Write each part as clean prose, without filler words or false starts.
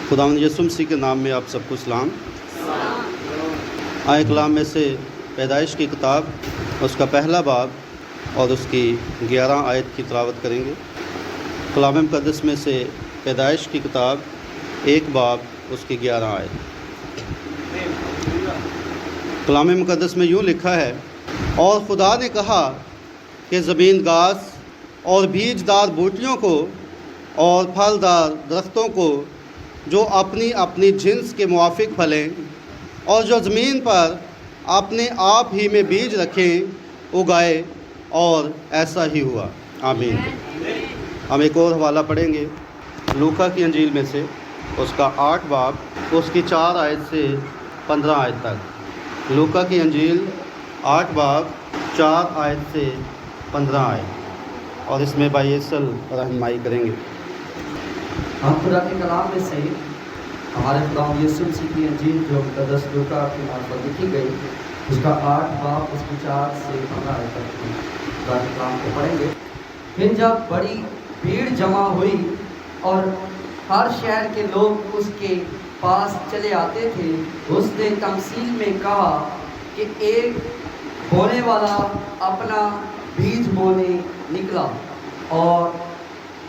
خداوند یسوع مسیح کے نام میں آپ سب کو سلام۔ آیت کلام میں سے پیدائش کی کتاب اس کا پہلا باب اور اس کی 11 آیت کی تلاوت کریں گے۔ کلام مقدس میں سے پیدائش کی کتاب ایک باب اس کی 11 آیت۔ کلام مقدس میں یوں لکھا ہے، اور خدا نے کہا کہ زمین گھاس اور بیج دار بوٹیوں کو اور پھلدار درختوں کو جو اپنی اپنی جنس کے موافق پھلیں اور جو زمین پر اپنے آپ ہی میں بیج رکھیں اگائے، اور ایسا ہی ہوا۔ آمین۔ ہم ایک اور حوالہ پڑھیں گے لوکا کی انجیل میں سے اس کا 8 باب اس کی 4 آیت سے 15 آیت تک۔ لوکا کی انجیل 8 باب 4 آیت سے 15 آیت، اور اس میں بھائی اصل رہنمائی کریں گے۔ ہم خدا کے کلام میں سے ہمارے خدا یسوع مسیح کی انجیل جو مقدس لوکا کی معرفت لکھی گئی اس کا 8 باب اس کی 4 سے 15 آیت تک خدا کے کلام کو پڑھیں گے۔ پھر جب بڑی بھیڑ جمع ہوئی اور ہر شہر کے لوگ اس کے پاس چلے آتے تھے، اس نے تمثیل میں کہا کہ ایک بونے والا اپنا بیج بونے نکلا، اور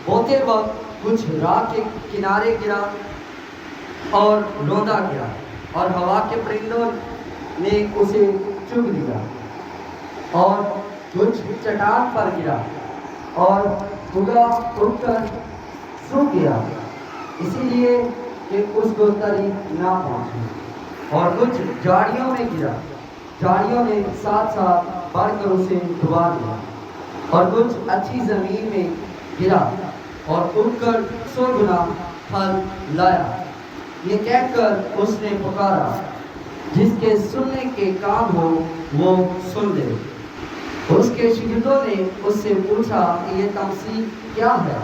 بوتے وقت کچھ راہ کے کنارے گرا اور روندا گیا، اور ہوا کے پرندوں نے اسے چگ لیا، اور کچھ چٹان پر گرا اور اگ کر سوکھ گیا، اسی لیے کہ اس کو تری نہ پہنچی، اور کچھ جھاڑیوں میں گرا، جھاڑیوں نے ساتھ ساتھ بڑھ کر اسے ڈبا دیا، اور کچھ اچھی زمین میں گرا اور اگ کر 100 گنا پھل لایا۔ یہ کہہ کر اس نے پکارا، جس کے سننے کے کان ہو وہ سن لے۔ اس کے شاگردوں نے اس سے پوچھا کہ یہ تمثیل کیا ہے؟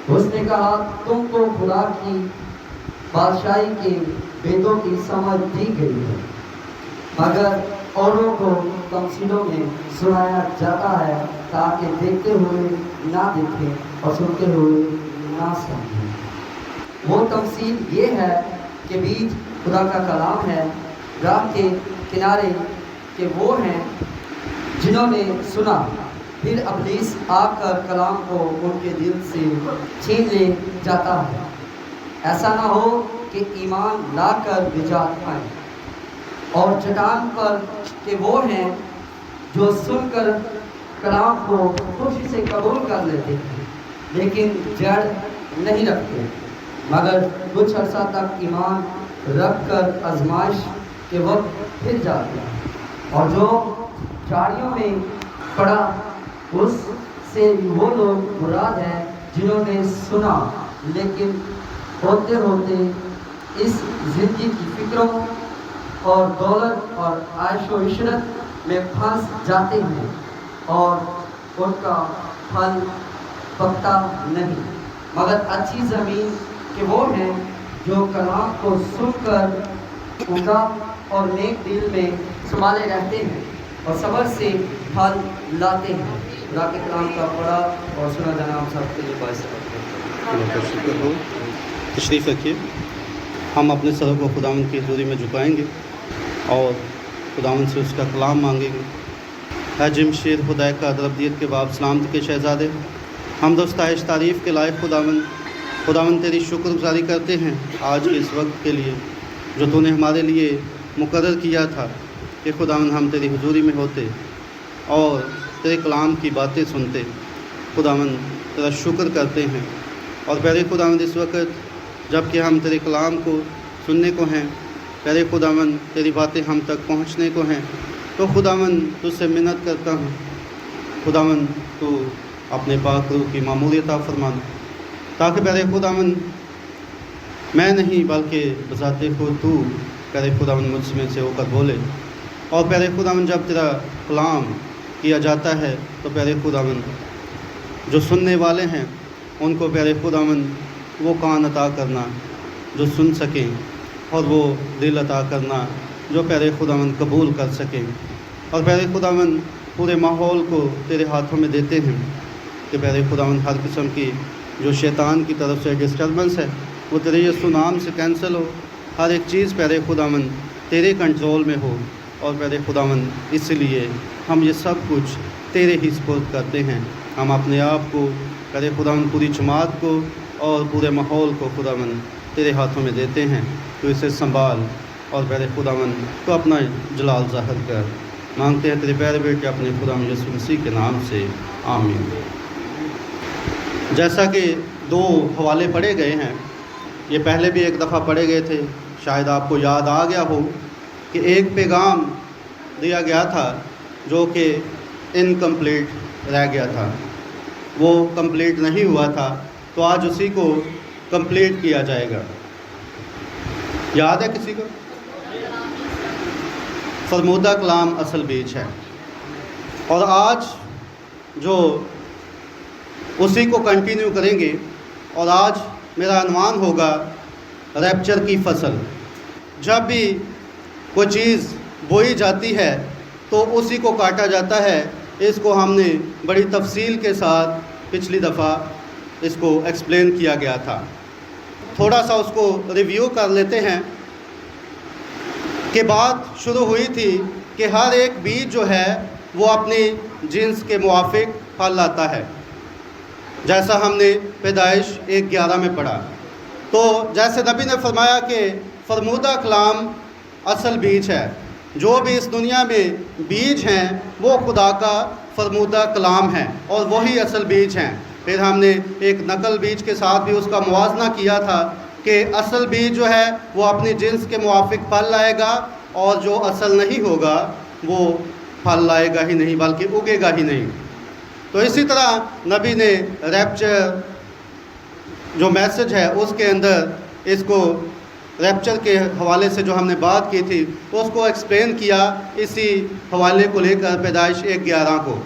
اس نے کہا، تم کو خدا کی بادشاہی کے بیتوں کی سمجھ دی گئی ہے، مگر اوروں کو تمثیلوں میں سنایا جاتا ہے تاکہ دیکھتے ہوئے نہ دیکھیں اور سنتے ہوئے نہ سمجھیں۔ وہ تمثیل یہ ہے کہ بیج خدا کا کلام ہے، راہ کے کنارے کے وہ ہیں جنہوں نے سنا، پھر ابلیس آ کر کلام کو ان کے دل سے چھین لے جاتا ہے۔ ایسا نہ ہو کہ ایمان لا کر نجات پائیں۔ اور چٹان پر کہ وہ ہیں جو سن کر کلام کو خوشی سے قبول کر لیتے ہیں، لیکن جڑ نہیں رکھتے، مگر کچھ عرصہ تک ایمان رکھ کر آزمائش کے وقت پھر جاتے ہیں۔ اور جو جھاڑیوں میں پڑا، اس سے وہ لوگ مراد ہیں جنہوں نے سنا لیکن ہوتے ہوتے اس زندگی کی فکروں اور دولت اور عیش و عشرت میں پھنس جاتے ہیں، اور ان کا پھل پکتا نہیں۔ مگر اچھی زمین کے وہ ہیں جو کلام کو سن کر اگا اور نیک دل میں سنبھالے رہتے ہیں اور صبر سے پھل لاتے ہیں۔ خدا کے کلام کا پڑھا اور سنا جانا ہم سب کے لیے باعث شکر ہو۔ تشریف رکھیے۔ ہم اپنے سروں کو خداوند کی حضوری میں جھکائیں گے اور خداوند سے اس کا کلام مانگیں گے۔ اے جمشید خدا کا ابدیت کے باب، سلامتی کے شہزادے، ہم ستائش تعریف کے لائق خداوند تیری شکر گزاری کرتے ہیں آج کے اس وقت کے لیے جو تو نے ہمارے لیے مقرر کیا تھا کہ خداوند ہم تیری حضوری میں ہوتے اور تیرے کلام کی باتیں سنتے۔ خداوند تیرا شکر کرتے ہیں، اور پیارے خداوند اس وقت جب کہ ہم تیرے کلام کو سننے کو ہیں، پیارے خداوند تیری باتیں ہم تک پہنچنے کو ہیں، تو خداوند تجھ سے منت کرتا ہوں، خداوند تو اپنے پاک روح کی معمولیت عطا فرما، تاکہ پیارے خداوند میں نہیں بلکہ بذات خود تو پیارے خداوند مجھ میں سے ہو کر بولے۔ اور پیارے خداوند جب تیرا کلام کیا جاتا ہے تو پیارے خداوند جو سننے والے ہیں ان کو پیارے خداوند وہ کان عطا کرنا جو سن سکیں، اور وہ دل عطا کرنا جو پیارے خداوند قبول کر سکیں۔ اور پیارے خداوند پورے ماحول کو تیرے ہاتھوں میں دیتے ہیں کہ پیارے خداوند ہر قسم کی جو شیطان کی طرف سے ڈسٹربنس ہے وہ تیرے یسوع نام سے کینسل ہو. ہر ایک چیز پیارے خداوند تیرے کنٹرول میں ہو. اور پیارے خداوند اس لیے ہم یہ سب کچھ تیرے ہی سپرد کرتے ہیں. ہم اپنے آپ کو پیارے خداوند پوری جماعت کو اور پورے ماحول کو خداوند تیرے ہاتھوں میں دیتے ہیں. تو اسے سنبھال اور پیارے خداوند تو اپنا جلال ظاہر کر. مانگتے ہیں تیرے پیارے بیٹے اپنے خداوند یسوع مسیح کے نام سے آمین. جیسا کہ 2 حوالے پڑھے گئے ہیں، یہ پہلے بھی ایک دفعہ پڑھے گئے تھے. شاید آپ کو یاد آ گیا ہو کہ ایک پیغام دیا گیا تھا جو کہ انکمپلیٹ رہ گیا تھا، وہ کمپلیٹ نہیں ہوا تھا. تو آج اسی کو کمپلیٹ کیا جائے گا. یاد ہے کسی کو؟ فرمودہ کلام اصل بیج ہے. اور آج جو اسی کو کنٹینیو کریں گے. اور آج میرا عنوان ہوگا ریپچر کی فصل. جب بھی کوئی چیز بوئی جاتی ہے تو اسی کو کاٹا جاتا ہے. اس کو ہم نے بڑی تفصیل کے ساتھ پچھلی دفعہ اس کو ایکسپلین کیا گیا تھا. تھوڑا سا اس کو ریویو کر لیتے ہیں کہ بات شروع ہوئی تھی کہ ہر ایک بیج جو ہے وہ اپنی جنس کے موافق پھل لاتا ہے، جیسا ہم نے پیدائش 1:11 میں پڑھا. تو جیسے نبی نے فرمایا کہ فرمودہ کلام اصل بیج ہے. جو بھی اس دنیا میں بیج ہیں وہ خدا کا فرمودہ کلام ہے اور وہی اصل بیج ہیں. پھر ہم نے ایک نقل بیج کے ساتھ بھی اس کا موازنہ کیا تھا کہ اصل بیج جو ہے وہ اپنی جنس کے موافق پھل لائے گا، اور جو اصل نہیں ہوگا وہ پھل لائے گا ہی نہیں بلکہ اگے گا ہی نہیں. تو اسی طرح نبی نے ریپچر جو میسج ہے اس کے اندر اس کو ریپچر کے حوالے سے جو ہم نے بات کی تھی اس کو ایکسپلین کیا اسی حوالے کو لے کر پیدائش 1:11 کو.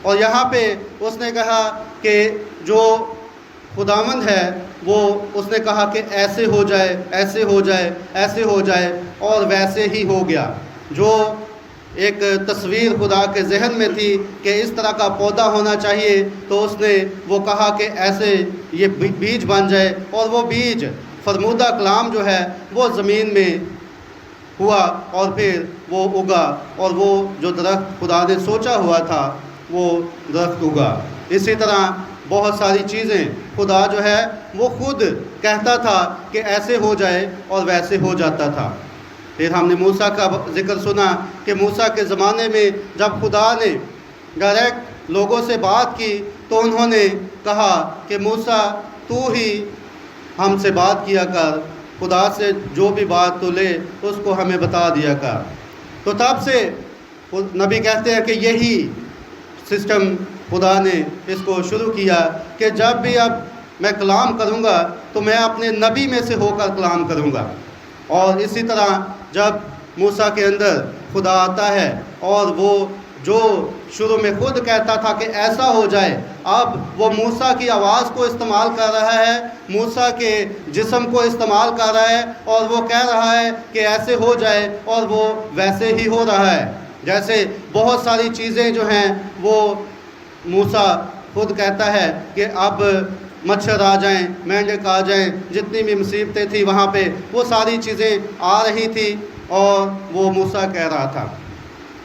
اور یہاں پہ اس نے کہا کہ جو خداوند ہے وہ اس نے کہا کہ ایسے ہو جائے، ایسے ہو جائے، ایسے ہو جائے، اور ویسے ہی ہو گیا. جو ایک تصویر خدا کے ذہن میں تھی کہ اس طرح کا پودا ہونا چاہیے، تو اس نے وہ کہا کہ ایسے یہ بیج بن جائے. اور وہ بیج فرمودہ کلام جو ہے وہ زمین میں ہوا اور پھر وہ اگا، اور وہ جو درخت خدا نے سوچا ہوا تھا وہ درخت اگا. اسی طرح بہت ساری چیزیں خدا جو ہے وہ خود کہتا تھا کہ ایسے ہو جائے اور ویسے ہو جاتا تھا. پھر ہم نے موسیٰ کا ذکر سنا کہ موسیٰ کے زمانے میں جب خدا نے ڈائریکٹ لوگوں سے بات کی تو انہوں نے کہا کہ موسیٰ تو ہی ہم سے بات کیا کر، خدا سے جو بھی بات تو لے اس کو ہمیں بتا دیا کر. تو تب سے نبی کہتے ہیں کہ یہی سسٹم خدا نے اس کو شروع کیا کہ جب بھی اب میں کلام کروں گا تو میں اپنے نبی میں سے ہو کر کلام کروں گا. اور اسی طرح جب موسیٰ کے اندر خدا آتا ہے اور وہ جو شروع میں خود کہتا تھا کہ ایسا ہو جائے، اب وہ موسیٰ کی آواز کو استعمال کر رہا ہے، موسیٰ کے جسم کو استعمال کر رہا ہے، اور وہ کہہ رہا ہے کہ ایسے ہو جائے، اور وہ ویسے ہی ہو رہا ہے. جیسے بہت ساری چیزیں جو ہیں وہ موسیٰ خود کہتا ہے کہ اب مچھر آ جائیں، مینڈک آ جائیں، جتنی بھی مصیبتیں تھیں وہاں پہ وہ ساری چیزیں آ رہی تھی، اور وہ موسیٰ کہہ رہا تھا.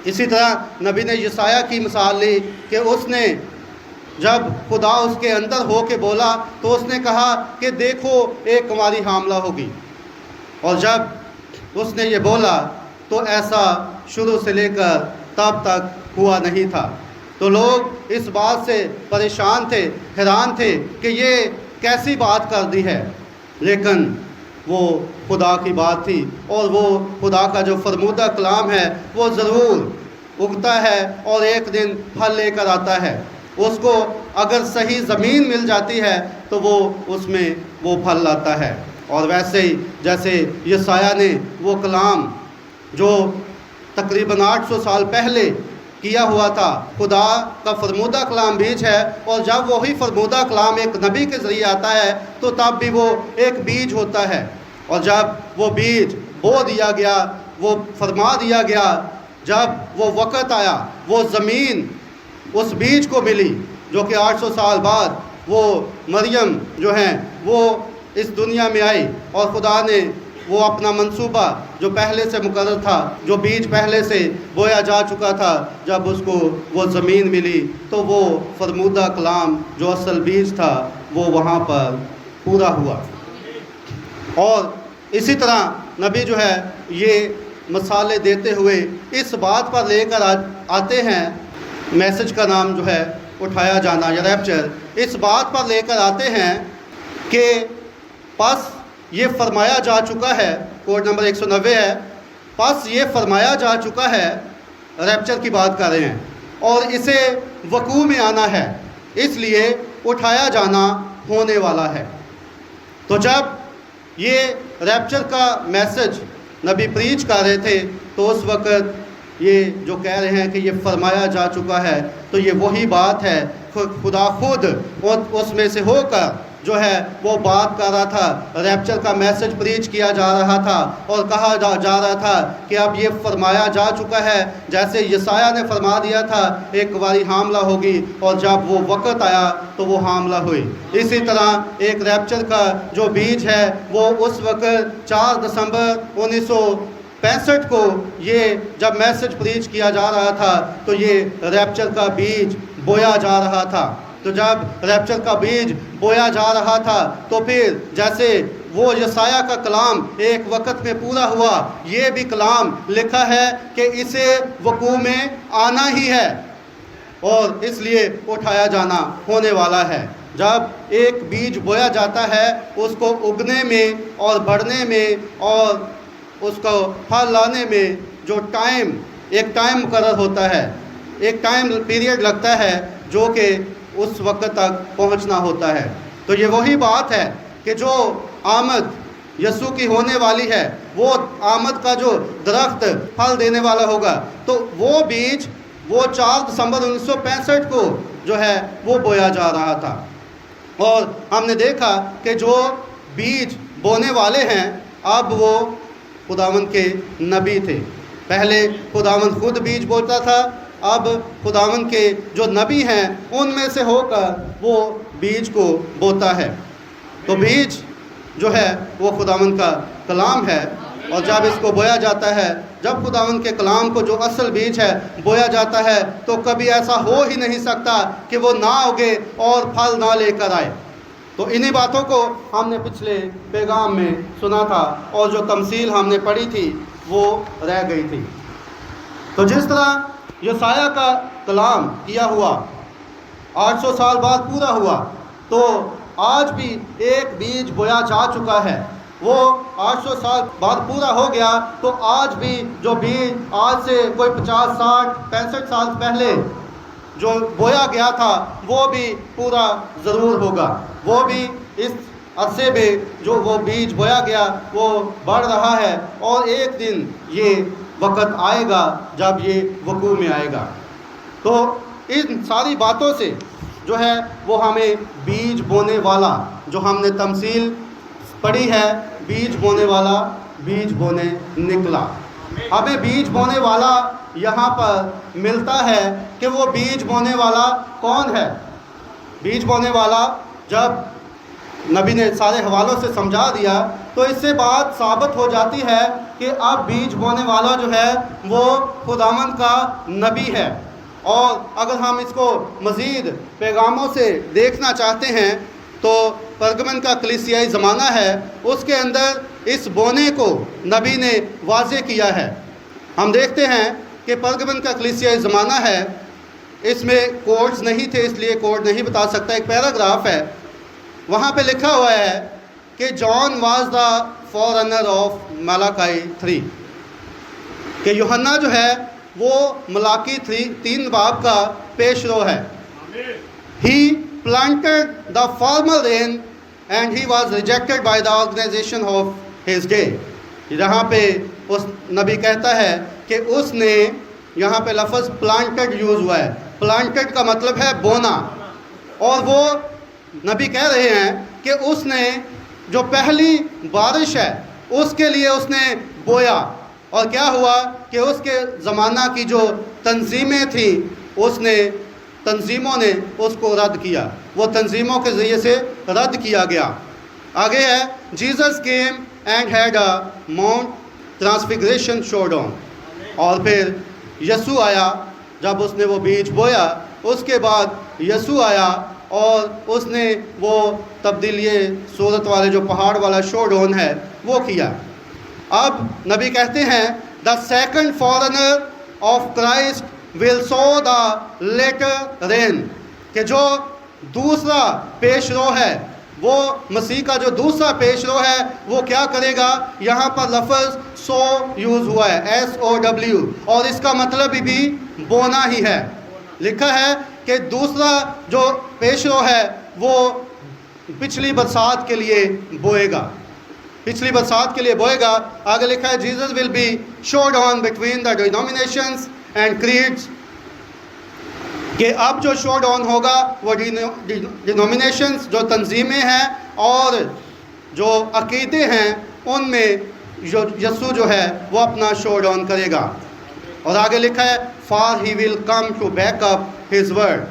اسی طرح نبی نے یسایہ کی مثال لی کہ اس نے جب خدا اس کے اندر ہو کے بولا تو اس نے کہا کہ دیکھو ایک کنواری حاملہ ہوگی. اور جب اس نے یہ بولا تو ایسا شروع سے لے کر تب تک ہوا نہیں تھا. تو لوگ اس بات سے پریشان تھے، حیران تھے کہ یہ کیسی بات کر دی ہے. لیکن وہ خدا کی بات تھی، اور وہ خدا کا جو فرمودہ کلام ہے وہ ضرور اگتا ہے اور ایک دن پھل لے کر آتا ہے. اس کو اگر صحیح زمین مل جاتی ہے تو وہ اس میں وہ پھل لاتا ہے. اور ویسے ہی جیسے یسایہ نے وہ کلام جو تقریباً 800 سال پہلے کیا ہوا تھا، خدا کا فرمودہ کلام بیج ہے، اور جب وہی فرمودہ کلام ایک نبی کے ذریعے آتا ہے تو تب بھی وہ ایک بیج ہوتا ہے. اور جب وہ بیج بو دیا گیا، وہ فرما دیا گیا، جب وہ وقت آیا وہ زمین اس بیج کو ملی جو کہ 800 سال بعد وہ مریم جو ہیں وہ اس دنیا میں آئی اور خدا نے وہ اپنا منصوبہ جو پہلے سے مقرر تھا، جو بیج پہلے سے بویا جا چکا تھا، جب اس کو وہ زمین ملی تو وہ فرمودہ کلام جو اصل بیج تھا وہ وہاں پر پورا ہوا۔ اور اسی طرح نبی جو ہے یہ مثالیں دیتے ہوئے اس بات پر لے کر آتے ہیں، میسج کا نام جو ہے اٹھایا جانا یا ریپچر، اس بات پر لے کر آتے ہیں کہ پس یہ فرمایا جا چکا ہے، کوڈ نمبر 190 ہے، پس یہ فرمایا جا چکا ہے، ریپچر کی بات کر رہے ہیں، اور اسے وقوع میں آنا ہے، اس لیے اٹھایا جانا ہونے والا ہے۔ تو جب یہ ریپچر کا میسج نبی پریچ کر رہے تھے تو اس وقت یہ جو کہہ رہے ہیں کہ یہ فرمایا جا چکا ہے، تو یہ وہی بات ہے، خدا خود اس میں سے ہو کر جو ہے وہ بات کر رہا تھا، ریپچر کا میسج پریچ کیا جا رہا تھا اور کہا جا رہا تھا کہ اب یہ فرمایا جا چکا ہے، جیسے یسایہ نے فرما دیا تھا ایک باری حاملہ ہوگی، اور جب وہ وقت آیا تو وہ حاملہ ہوئی۔ اسی طرح ایک ریپچر کا جو بیج ہے وہ اس وقت 4 دسمبر 1965 کو یہ جب میسج پریچ کیا جا رہا تھا تو یہ ریپچر کا بیج بویا جا رہا تھا۔ تو جب ریپچر کا بیج بویا جا رہا تھا تو پھر جیسے وہ یسایہ کا کلام ایک وقت میں پورا ہوا، یہ بھی کلام لکھا ہے کہ اسے وقوع میں آنا ہی ہے، اور اس لیے اٹھایا جانا ہونے والا ہے۔ جب ایک بیج بویا جاتا ہے اس کو اگنے میں اور بڑھنے میں اور اس کو پھل لانے میں جو ایک ٹائم مقرر ہوتا ہے، ایک ٹائم پیریڈ لگتا ہے جو کہ اس وقت تک پہنچنا ہوتا ہے۔ تو یہ وہی بات ہے کہ جو آمد یسوع کی ہونے والی ہے، وہ آمد کا جو درخت پھل دینے والا ہوگا، تو وہ بیج وہ 4 دسمبر 1965 کو جو ہے وہ بویا جا رہا تھا۔ اور ہم نے دیکھا کہ جو بیج بونے والے ہیں اب وہ خداوند کے نبی تھے۔ پہلے خداوند خود بیج بوتا تھا، اب خداوند کے جو نبی ہیں ان میں سے ہو کر وہ بیج کو بوتا ہے۔ تو بیج جو ہے وہ خداوند کا کلام ہے، اور جب اس کو بویا جاتا ہے، جب خداوند کے کلام کو جو اصل بیج ہے بویا جاتا ہے تو کبھی ایسا ہو ہی نہیں سکتا کہ وہ نہ اگے اور پھل نہ لے کر آئے۔ تو انہی باتوں کو ہم نے پچھلے پیغام میں سنا تھا، اور جو تمثیل ہم نے پڑھی تھی وہ رہ گئی تھی۔ تو جس طرح یسایہ کا کلام کیا ہوا 800 سال بعد پورا ہوا، تو آج بھی ایک بیج بویا جا چکا ہے، وہ 800 سال بعد پورا ہو گیا، تو آج بھی جو بیج آج سے کوئی 50 60 65 سال پہلے جو بویا گیا تھا وہ بھی پورا ضرور ہوگا۔ وہ بھی اس عرصے میں جو وہ بیج بویا گیا وہ بڑھ رہا ہے، اور ایک دن یہ وقت آئے گا جب یہ وقوع میں آئے گا۔ تو ان ساری باتوں سے جو ہے وہ ہمیں بیج بونے والا جو ہم نے تمثیل پڑھی ہے، بیج بونے والا بیج بونے نکلا۔ ہمیں بیج بونے والا یہاں پر ملتا ہے کہ وہ بیج بونے والا کون ہے۔ بیج بونے والا جب نبی نے سارے حوالوں سے سمجھا دیا تو اس سے بات ثابت ہو جاتی ہے کہ اب بیج بونے والا جو ہے وہ خداوند کا نبی ہے۔ اور اگر ہم اس کو مزید پیغاموں سے دیکھنا چاہتے ہیں تو پرگمن کا کلیسیائی زمانہ ہے، اس کے اندر اس بونے کو نبی نے واضح کیا ہے۔ ہم دیکھتے ہیں کہ پرگمن کا کلیسیائی زمانہ ہے، اس میں کوڈز نہیں تھے اس لیے کوڈ نہیں بتا سکتا، ایک پیراگراف ہے، وہاں پہ لکھا ہوا ہے کہ John was the forerunner of Malachi 3، کہ یوحنا جو ہے وہ ملاکی 3 باب کا پیش رو ہے۔ ہی planted the formal reign and he was rejected by the organization of his day۔ یہاں پہ اس نبی کہتا ہے کہ اس نے، یہاں پہ لفظ planted یوز ہوا ہے، planted کا مطلب ہے بونا، اور وہ نبی کہہ رہے ہیں کہ اس نے جو پہلی بارش ہے اس کے لیے اس نے بویا، اور کیا ہوا کہ اس کے زمانہ کی جو تنظیمیں تھیں تنظیموں نے اس کو رد کیا، وہ تنظیموں کے ذریعے سے رد کیا گیا۔ آگے ہے Jesus came and had a mount transfiguration showdown. اور پھر یسوع آیا جب اس نے وہ بیج بویا. اس کے بعد یسوع آیا اور اس نے وہ تبدیلی صورت والے جو پہاڑ والا شو ڈاؤن ہے وہ کیا. اب نبی کہتے ہیں the second forerunner of Christ will sow the latter rain, کہ جو دوسرا پیش رو ہے, وہ مسیح کا جو دوسرا پیش رو ہے وہ کیا کرے گا. یہاں پر لفظ سو یوز ہوا ہے, SOW, اور اس کا مطلب بھی بونا ہی ہے. لکھا ہے کہ دوسرا جو پیش رو ہے وہ پچھلی برسات کے لیے بوئے گا, پچھلی برسات کے لیے بوئے گا. آگے لکھا ہے Jesus will be showed on between the denominations and creeds, کہ اب جو شو ڈاؤن ہوگا وہ ڈینومینیشنز جو تنظیمیں ہیں اور جو عقیدے ہیں ان میں یسوع جو ہے وہ اپنا شو ڈاؤن کرے گا. اور آگے لکھا ہے for he will come to back up his word,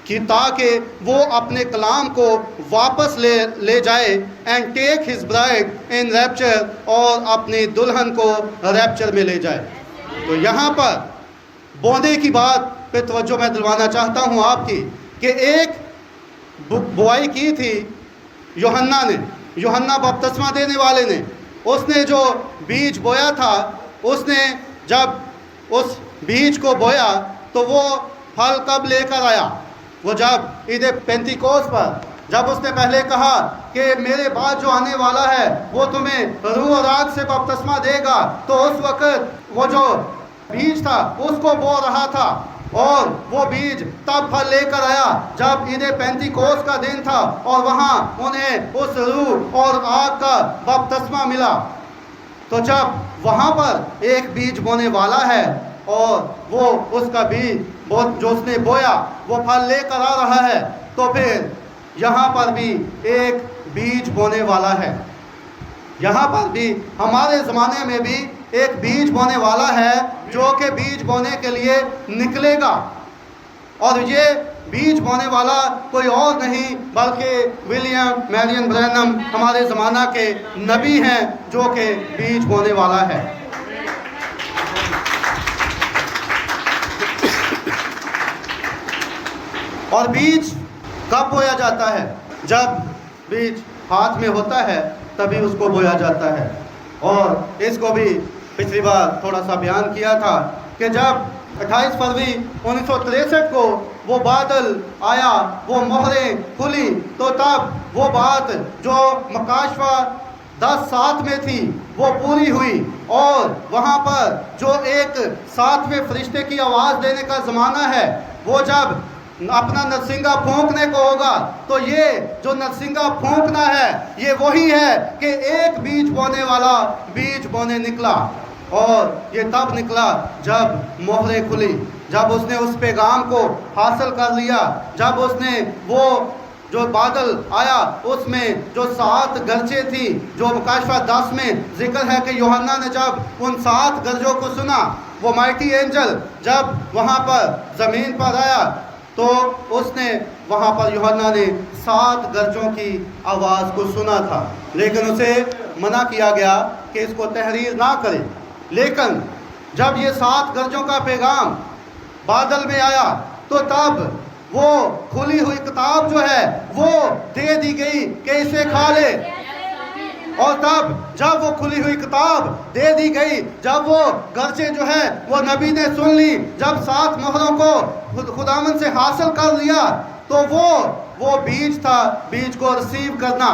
کہ تاکہ وہ اپنے کلام کو واپس لے جائے. And take his bride in rapture, اور اپنی دلہن کو ریپچر میں لے جائے. تو یہاں پر بوندے کی بات پہ توجہ میں دلوانا چاہتا ہوں آپ کی, کہ ایک بوائی کی تھی یوحنا نے, یوحنا بپتسمہ دینے والے نے. اس نے جو بیج بویا تھا, اس نے جب اس بیج کو بویا تو وہ پھل کب لے کر آیا. وہ جب عید پینتیکوس پر جب اس نے پہلے کہا کہ میرے بعد جو آنے والا ہے وہ تمہیں روح اور آگ سے بپتسمہ دے گا, تو اس وقت وہ جو بیج تھا اس کو بو رہا تھا, اور وہ بیج تب پھل لے کر آیا جب عید پینتیکوس کا دن تھا, اور وہاں انہیں اس روح اور آگ کا بپتسمہ ملا. تو جب وہاں پر ایک بیج بونے والا ہے اور وہ اس کا بیج جو اس نے بویا وہ پھل لے کر آ رہا ہے, تو پھر یہاں پر بھی ایک بیج بونے والا ہے. یہاں پر بھی ہمارے زمانے میں بھی ایک بیج بونے والا ہے جو کہ بیج بونے کے لیے نکلے گا. اور یہ بیج بونے والا کوئی اور نہیں بلکہ ولیم میرین برینم ہمارے زمانہ کے نبی ہیں جو کہ بیج بونے والا ہے. اور بیج کب بویا جاتا ہے؟ جب بیج ہاتھ میں ہوتا ہے تبھی اس کو بویا جاتا ہے. اور اس کو بھی پچھلی بار تھوڑا سا بیان کیا تھا کہ جب 28 فروری 1963 کو وہ بادل آیا, وہ مہریں کھلی, تو تب وہ بات جو مکاشفہ 10:7 میں تھی وہ پوری ہوئی. اور وہاں پر جو ایک 7ویں فرشتے کی آواز دینے کا زمانہ ہے, وہ جب اپنا نرسنگا پھونکنے کو ہوگا, تو یہ جو نرسنگا پھونکنا ہے یہ وہی ہے کہ ایک بیج بونے والا بیج بونے نکلا. اور یہ تب نکلا جب مہریں کھلی, جب اس نے اس پیغام کو حاصل کر لیا, جب اس نے وہ جو بادل آیا اس میں جو 7 گرجیں تھی, جو مکاشفہ 10 میں ذکر ہے کہ یوحنا نے جب ان 7 گرجوں کو سنا, وہ مائٹی اینجل جب وہاں پر زمین پر آیا تو اس نے وہاں پر یوحنا نے 7 گرجوں کی آواز کو سنا تھا, لیکن اسے منع کیا گیا کہ اس کو تحریر نہ کرے. لیکن جب یہ 7 گرجوں کا پیغام بادل میں آیا تو تب وہ کھلی ہوئی کتاب جو ہے وہ دے دی گئی کہ اسے کھا لے. اور تب جب وہ کھلی ہوئی کتاب دے دی گئی, جب وہ گرجیں جو ہے وہ نبی نے سن لی, جب 7 مہروں کو خداوند سے حاصل کر لیا, تو وہ بیج تھا, بیج کو ریسیو کرنا.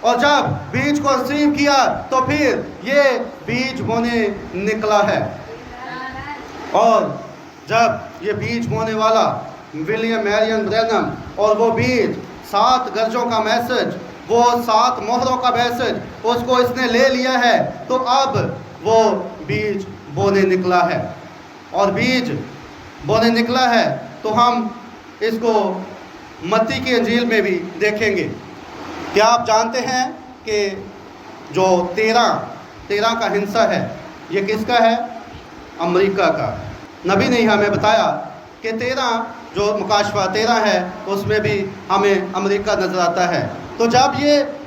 اور جب بیج کو ریسیو کیا تو پھر یہ بیج بونے نکلا ہے. اور جب یہ بیج بونے والا ولیم میرین برینم اور وہ بیج 7 گرجوں کا میسج, وہ 7 مہروں کا میسج, اس کو اس نے لے لیا ہے, تو اب وہ بیج بونے نکلا ہے. اور بیج بونے نکلا ہے تو ہم اس کو متی کی انجیل میں بھی دیکھیں گے. کیا آپ جانتے ہیں کہ جو 13 کا ہنسا ہے یہ کس کا ہے؟ امریکہ کا. نبی نے ہمیں بتایا کہ 13 جو مکاشفہ 13 ہے اس میں بھی ہمیں امریکہ نظر آتا ہے. تو جب یہ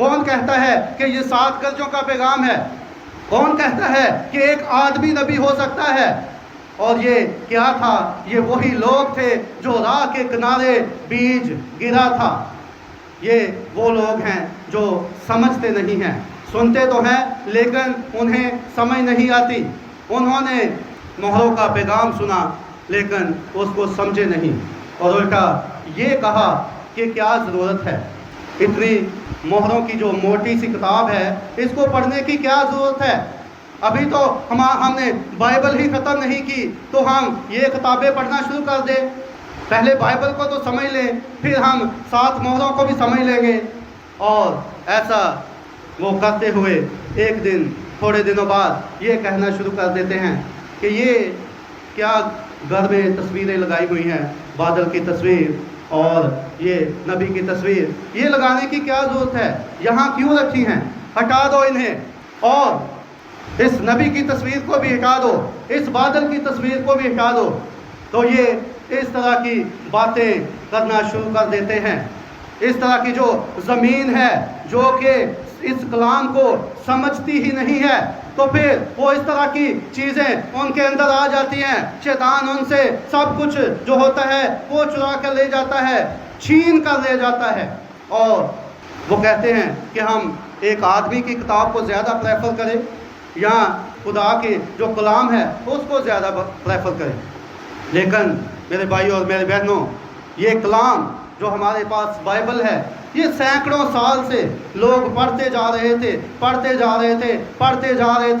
کون کہتا ہے کہ یہ 7 گرجوں کا پیغام ہے؟ کون کہتا ہے کہ ایک آدمی نبی ہو سکتا ہے؟ اور یہ کیا تھا؟ یہ وہی لوگ تھے جو راہ کے کنارے بیج گرا تھا۔ یہ وہ لوگ ہیں جو سمجھتے نہیں ہیں، سنتے تو ہیں لیکن انہیں سمجھ نہیں آتی۔ انہوں نے مہروں کا پیغام سنا لیکن اس کو سمجھے نہیں، اور الٹا یہ کہا کہ کیا ضرورت ہے، اتنی مہروں کی جو موٹی سی کتاب ہے اس کو پڑھنے کی کیا ضرورت ہے؟ ابھی تو ہم نے بائبل ہی ختم نہیں کی تو ہم یہ کتابیں پڑھنا شروع کر دیں؟ پہلے بائبل کو تو سمجھ لیں، پھر ہم 7 مہروں کو بھی سمجھ لیں گے۔ اور ایسا وہ کرتے ہوئے ایک دن تھوڑے دنوں بعد یہ کہنا شروع کر دیتے ہیں کہ یہ کیا گھر میں تصویریں لگائی ہوئی ہیں، بادل کی تصویر اور یہ نبی کی تصویر، یہ لگانے کی کیا ضرورت ہے؟ یہاں کیوں رکھی ہیں؟ ہٹا دو انہیں، اور اس نبی کی تصویر کو بھی ہٹا دو، اس بادل کی تصویر کو بھی ہٹا دو۔ تو یہ اس طرح کی باتیں کرنا شروع کر دیتے ہیں۔ اس طرح کی جو زمین ہے جو کہ اس کلام کو سمجھتی ہی نہیں ہے، تو پھر وہ اس طرح کی چیزیں ان کے اندر آ جاتی ہیں۔ شیطان ان سے سب کچھ جو ہوتا ہے وہ چرا کر لے جاتا ہے، چھین کر لے جاتا ہے، اور وہ کہتے ہیں کہ ہم ایک آدمی کی کتاب کو زیادہ پریفر کریں یا خدا کے جو کلام ہے اس کو زیادہ پریفر کریں۔ لیکن میرے بھائیوں اور میرے بہنوں، یہ کلام جو ہمارے پاس بائبل ہے، یہ سینکڑوں سال سے لوگ پڑھتے جا رہے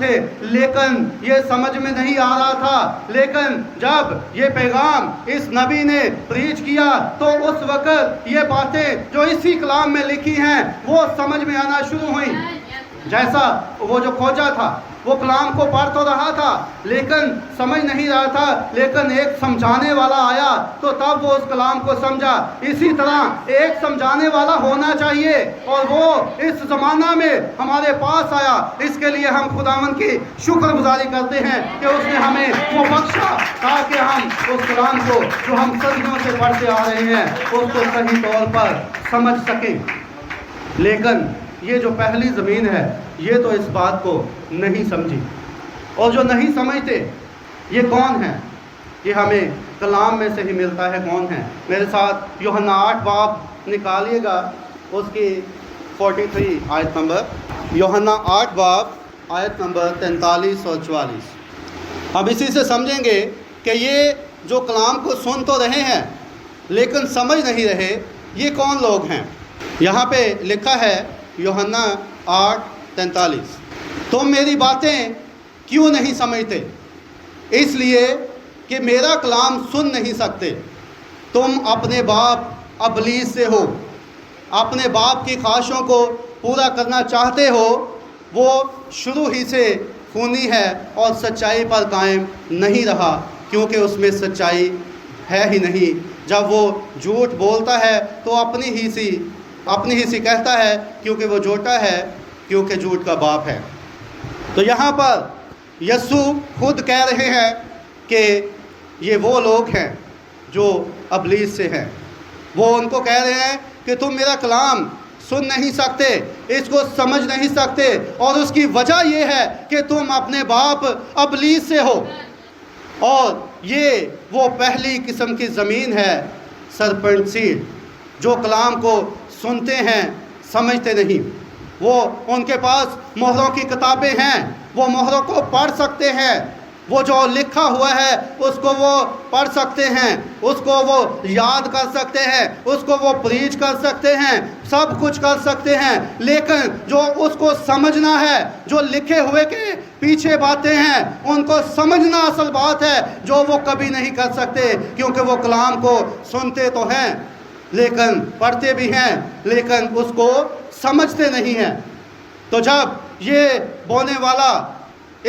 تھے، لیکن یہ سمجھ میں نہیں آ رہا تھا۔ لیکن جب یہ پیغام اس نبی نے پریچ کیا تو اس وقت یہ باتیں جو اسی کلام میں لکھی ہیں وہ سمجھ میں آنا شروع ہوئیں۔ جیسا وہ جو کھوجا تھا وہ کلام کو پڑھ تو رہا تھا لیکن سمجھ نہیں رہا تھا، لیکن ایک سمجھانے والا آیا تو تب وہ اس کلام کو سمجھا۔ اسی طرح ایک سمجھانے والا ہونا چاہیے، اور وہ اس زمانہ میں ہمارے پاس آیا۔ اس کے لیے ہم خداوند کی شکر گزاری کرتے ہیں کہ اس نے ہمیں وہ بخشا تاکہ ہم اس کلام کو جو ہم صدیوں سے پڑھتے آ رہے ہیں اس کو صحیح طور پر سمجھ سکیں۔ لیکن یہ جو پہلی زمین ہے یہ تو اس بات کو نہیں سمجھی، اور جو نہیں سمجھتے یہ کون ہیں؟ یہ ہمیں کلام میں سے ہی ملتا ہے۔ کون ہے؟ میرے ساتھ یوحنا 8 باب نکالیے گا، اس کی 43 آیت نمبر، یوحنا 8 باب آیت نمبر 43 اور 44۔ ہم اسی سے سمجھیں گے کہ یہ جو کلام کو سن تو رہے ہیں لیکن سمجھ نہیں رہے، یہ کون لوگ ہیں؟ یہاں پہ لکھا ہے یوحنا 8:43، تم میری باتیں کیوں نہیں سمجھتے؟ اس لیے کہ میرا کلام سن نہیں سکتے۔ تم اپنے باپ ابلیس سے ہو، اپنے باپ کی خواہشوں کو پورا کرنا چاہتے ہو۔ وہ شروع ہی سے خونی ہے اور سچائی پر قائم نہیں رہا، کیونکہ اس میں سچائی ہے ہی نہیں۔ جب وہ جھوٹ بولتا ہے تو اپنی ہی سی کہتا ہے، کیونکہ وہ جھوٹا ہے، کیونکہ جھوٹ کا باپ ہے۔ تو یہاں پر یسوع خود کہہ رہے ہیں کہ یہ وہ لوگ ہیں جو ابلیس سے ہیں۔ وہ ان کو کہہ رہے ہیں کہ تم میرا کلام سن نہیں سکتے، اس کو سمجھ نہیں سکتے، اور اس کی وجہ یہ ہے کہ تم اپنے باپ ابلیس سے ہو۔ اور یہ وہ پہلی قسم کی زمین ہے، سرپنٹ سیڈ، جو کلام کو سنتے ہیں سمجھتے نہیں۔ وہ ان کے پاس مہروں کی کتابیں ہیں، وہ مہروں کو پڑھ سکتے ہیں، وہ جو لکھا ہوا ہے اس کو وہ پڑھ سکتے ہیں، اس کو وہ یاد کر سکتے ہیں، اس کو وہ پریچ کر سکتے ہیں، سب کچھ کر سکتے ہیں، لیکن جو اس کو سمجھنا ہے، جو لکھے ہوئے کے پیچھے باتیں ہیں ان کو سمجھنا اصل بات ہے، جو وہ کبھی نہیں کر سکتے، کیونکہ وہ کلام کو سنتے تو ہیں لیکن پڑھتے بھی ہیں لیکن اس کو سمجھتے نہیں ہیں۔ تو جب یہ بونے والا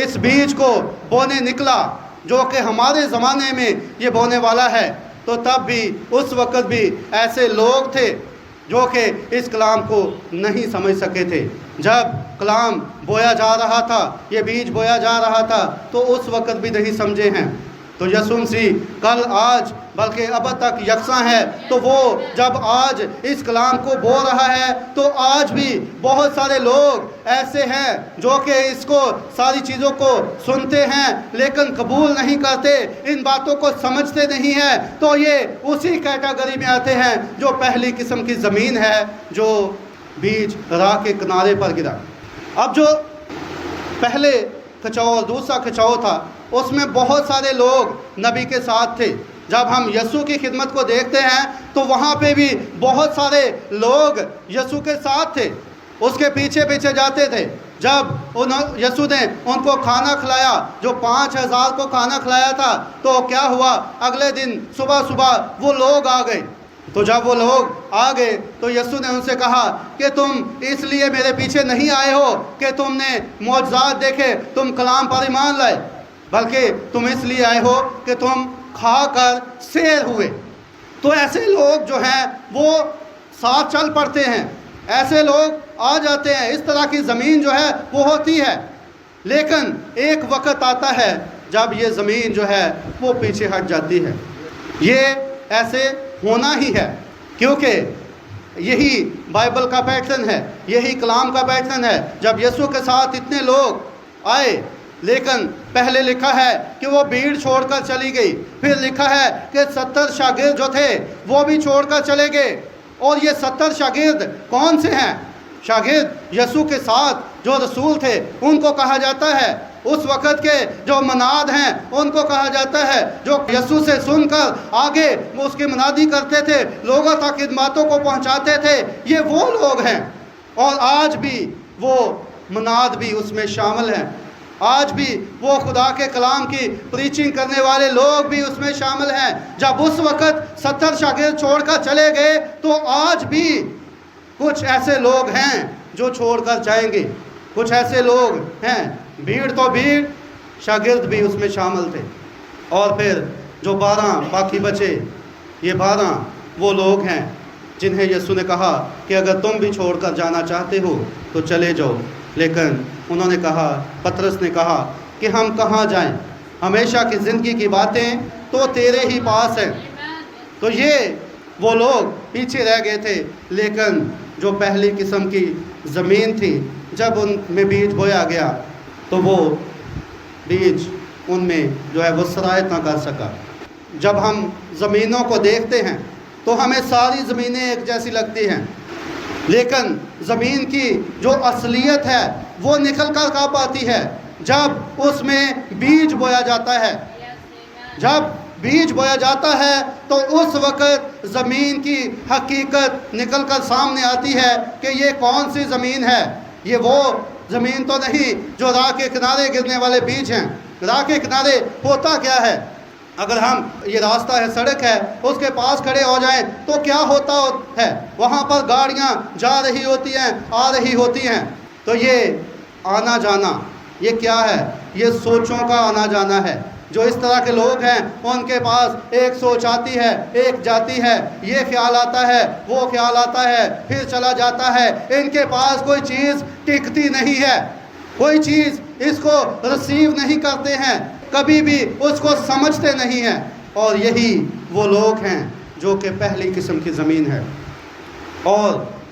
اس بیج کو بونے نکلا، جو کہ ہمارے زمانے میں یہ بونے والا ہے، تو تب بھی اس وقت بھی ایسے لوگ تھے جو کہ اس کلام کو نہیں سمجھ سکے تھے۔ جب کلام بویا جا رہا تھا، یہ بیج بویا جا رہا تھا، تو اس وقت بھی نہیں سمجھے ہیں۔ تو یسوع مسیح کل آج بلکہ اب تک یکساں ہے۔ تو وہ جب آج اس کلام کو بول رہا ہے تو آج بھی بہت سارے لوگ ایسے ہیں جو کہ اس کو ساری چیزوں کو سنتے ہیں لیکن قبول نہیں کرتے، ان باتوں کو سمجھتے نہیں ہیں، تو یہ اسی کیٹیگری میں آتے ہیں جو پہلی قسم کی زمین ہے جو بیج راہ کے کنارے پر گرا۔ اب جو پہلے کھچاؤ اور دوسرا کھچاؤ تھا اس میں بہت سارے لوگ نبی کے ساتھ تھے۔ جب ہم یسوع کی خدمت کو دیکھتے ہیں تو وہاں پہ بھی بہت سارے لوگ یسوع کے ساتھ تھے، اس کے پیچھے پیچھے جاتے تھے۔ جب یسوع نے ان کو کھانا کھلایا، جو 5000 کو کھانا کھلایا تھا، تو کیا ہوا؟ اگلے دن صبح صبح وہ لوگ آ گئے۔ تو جب وہ لوگ آ گئے تو یسوع نے ان سے کہا کہ تم اس لیے میرے پیچھے نہیں آئے ہو کہ تم نے معجزات دیکھے، تم کلام پر ایمان لائے، بلکہ تم اس لیے آئے ہو کہ تم کھا کر سیر ہوئے۔ تو ایسے لوگ جو ہیں وہ ساتھ چل پڑتے ہیں، ایسے لوگ آ جاتے ہیں، اس طرح کی زمین جو ہے وہ ہوتی ہے۔ لیکن ایک وقت آتا ہے جب یہ زمین جو ہے وہ پیچھے ہٹ جاتی ہے۔ یہ ایسے ہونا ہی ہے، کیونکہ یہی بائبل کا پیٹرن ہے، یہی کلام کا پیٹرن ہے۔ جب یسوع کے ساتھ اتنے لوگ آئے، لیکن پہلے لکھا ہے کہ وہ بھیڑ چھوڑ کر چلی گئی، پھر لکھا ہے کہ 70 شاگرد جو تھے وہ بھی چھوڑ کر چلے گئے۔ اور یہ 70 شاگرد کون سے ہیں؟ شاگرد یسوع کے ساتھ جو رسول تھے ان کو کہا جاتا ہے، اس وقت کے جو مناد ہیں ان کو کہا جاتا ہے، جو یسوع سے سن کر آگے وہ اس کی منادی کرتے تھے، لوگوں تک خدماتوں کو پہنچاتے تھے، یہ وہ لوگ ہیں۔ اور آج بھی وہ مناد بھی اس میں شامل ہیں، آج بھی وہ خدا کے کلام کی پریچنگ کرنے والے لوگ بھی اس میں شامل ہیں۔ جب اس وقت 70 شاگرد چھوڑ کر چلے گئے تو آج بھی کچھ ایسے لوگ ہیں جو چھوڑ کر جائیں گے، کچھ ایسے لوگ ہیں، بھیڑ تو بھیڑ، شاگرد بھی اس میں شامل تھے۔ اور پھر جو 12 باقی بچے، یہ 12 وہ لوگ ہیں جنہیں یسوع نے کہا کہ اگر تم بھی چھوڑ کر جانا چاہتے ہو تو چلے جاؤ، لیکن انہوں نے کہا، پطرس نے کہا کہ ہم کہاں جائیں، ہمیشہ کی زندگی کی باتیں تو تیرے ہی پاس ہیں۔ تو یہ وہ لوگ پیچھے رہ گئے تھے، لیکن جو پہلی قسم کی زمین تھی، جب ان میں بیج بویا گیا تو وہ بیج ان میں جو ہے وہ سرایت نہ کر سکا۔ جب ہم زمینوں کو دیکھتے ہیں تو ہمیں ساری زمینیں ایک جیسی لگتی ہیں، لیکن زمین کی جو اصلیت ہے وہ نکل کر کب آتی ہے؟ جب اس میں بیج بویا جاتا ہے۔ جب بیج بویا جاتا ہے تو اس وقت زمین کی حقیقت نکل کر سامنے آتی ہے کہ یہ کون سی زمین ہے۔ یہ وہ زمین تو نہیں جو راہ کے کنارے گرنے والے بیج ہیں۔ راہ کے کنارے ہوتا کیا ہے؟ اگر ہم یہ راستہ ہے، سڑک ہے، اس کے پاس کھڑے ہو جائیں تو کیا ہوتا ہے؟ وہاں پر گاڑیاں جا رہی ہوتی ہیں، آ رہی ہوتی ہیں۔ تو یہ آنا جانا یہ کیا ہے؟ یہ سوچوں کا آنا جانا ہے۔ جو اس طرح کے لوگ ہیں ان کے پاس ایک سوچ آتی ہے، ایک جاتی ہے، یہ خیال آتا ہے، وہ خیال آتا ہے، پھر چلا جاتا ہے۔ ان کے پاس کوئی چیز ٹکتی نہیں ہے، کوئی چیز اس کو ریسیو نہیں کرتے ہیں، کبھی بھی اس کو سمجھتے نہیں ہیں۔ اور یہی وہ لوگ ہیں جو کہ پہلی قسم کی زمین ہے۔ اور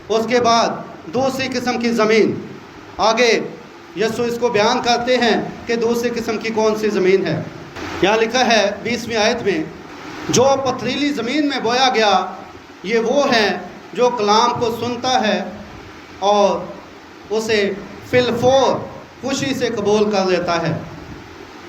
اس کے بعد دوسری قسم کی زمین، آگے یسوع اس کو بیان کرتے ہیں کہ دوسری قسم کی کون سی زمین ہے۔ یہاں لکھا ہے 20ویں آیت میں، جو پتھریلی زمین میں بویا گیا یہ وہ ہے جو کلام کو سنتا ہے اور اسے فی الفور خوشی سے قبول کر لیتا ہے،